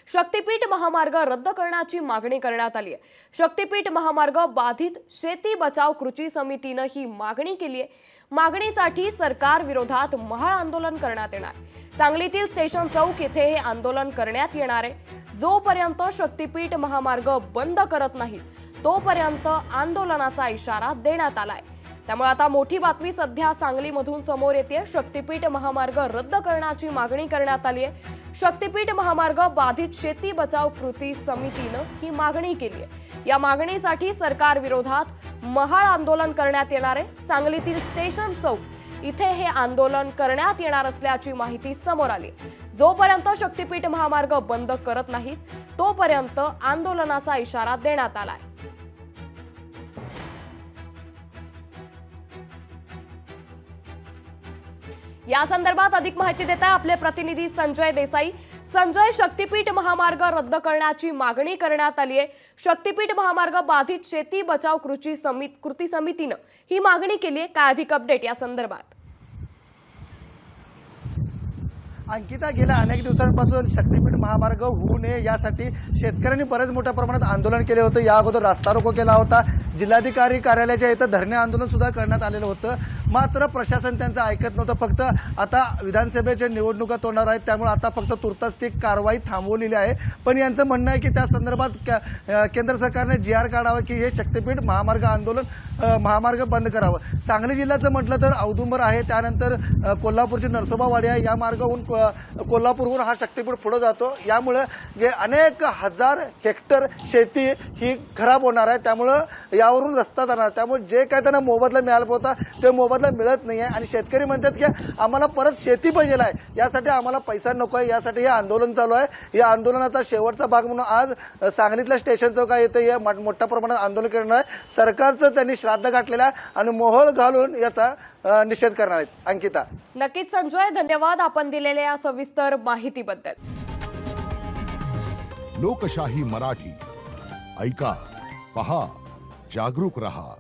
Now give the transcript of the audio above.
शक्तीपीठ महामार्ग रद्द करण्याची मागणी करण्यात आली आहे। शक्तीपीठ महामार्ग बाधित शेती बचाव कृती समितीने ही मागणी केली आहे। मागणीसाठी सरकार विरोधात महाळ आंदोलन करण्यात येणार। सांगलीतील स्टेशन चौक येथे हे आंदोलन करण्यात येणार आहे। जोपर्यंत शक्तीपीठ महामार्ग बंद करत नाही तोपर्यंत आंदोलनाचा इशारा देण्यात आलाय। त्यामुळे आता मोठी बातमी सध्या सांगलीमधून समोर येते। शक्तीपीठ महामार्ग रद्द करण्याची मागणी करण्यात आली आहे। शक्तीपीठ महामार्ग बाधित शेती बचाव कृती समितीने ही मागणी केली आहे। या मागणीसाठी सरकार विरोधात महाळ आंदोलन करण्यात येणार आहे। सांगलीतील स्टेशन चौक इथे हे आंदोलन करण्यात येणार असल्याची माहिती समोर आली। जोपर्यंत शक्तीपीठ महामार्ग बंद करत नाहीत तोपर्यंत आंदोलनाचा इशारा देण्यात आलाय। या संदर्भात अधिक माहिती देत आहे आपले प्रतिनिधी संजय देसाई। संजय, शक्तीपीठ महामार्ग रद्द करण्याची मागणी करण्यात आली आहे। शक्तीपीठ महामार्ग बाधित शेती बचाव कृती समितीने ही मागणी केली आहे। काय अधिक अपडेट या संदर्भात? अंकिता, गेल्या अनेक दिवसांपासून शक्तीपीठ महामार्ग होऊ नये यासाठी शेतकऱ्यांनी बरेच मोठ्या प्रमाणात आंदोलन केले होते। या अगोदर रास्ता रोको केला होता। जिल्हाधिकारी कार्यालयाच्या इथं धरणे आंदोलन सुद्धा करण्यात आलेलं होतं। मात्र प्रशासन त्यांचं ऐकत नव्हतं। फक्त आता विधानसभेच्या निवडणुका तोंडावर आहेत, त्यामुळे आता फक्त तुर्तास ती कारवाई थांबवलेली आहे। पण यांचं म्हणणं आहे की त्या संदर्भात केंद्र सरकारने GR काढावा की हे शक्तीपीठ महामार्ग बंद करावं। सांगली जिल्ह्याचं म्हटलं तर औदुंबर आहे, त्यानंतर कोल्हापूरची नरसोबावाडी आहे। या मार्गावरून कोल्हापूरहून हा शक्तीपीठ पुढे जातो। यामुळे अनेक हजार हेक्टर शेती ही खराब होणार आहे। त्यामुळे यावरून रस्ता जाणार, त्यामुळे जे काय त्यांना मोबदला मिळाला होता ते मोबदला मिळत नाही आहे। आणि शेतकरी म्हणतात की आम्हाला परत शेती पाहिजे आहे, यासाठी आम्हाला पैसा नको आहे, यासाठी हे आंदोलन चालू आहे। या आंदोलनाचा शेवटचा भाग म्हणून आज सांगलीतल्या स्टेशन चौक येथे हे मोठ्या प्रमाणात आंदोलन करणार आहे। सरकारचं त्यांनी श्राद्ध गाठलेलं आहे आणि मोहोळ घालून याचा निषेध करणार आहेत। अंकिता, नक्कीच संजय, धन्यवाद आपण दिलेल्या सविस्तर माहितीबद्दल। लोकशाही मराठी ऐका, पहा, जागरूक रहा।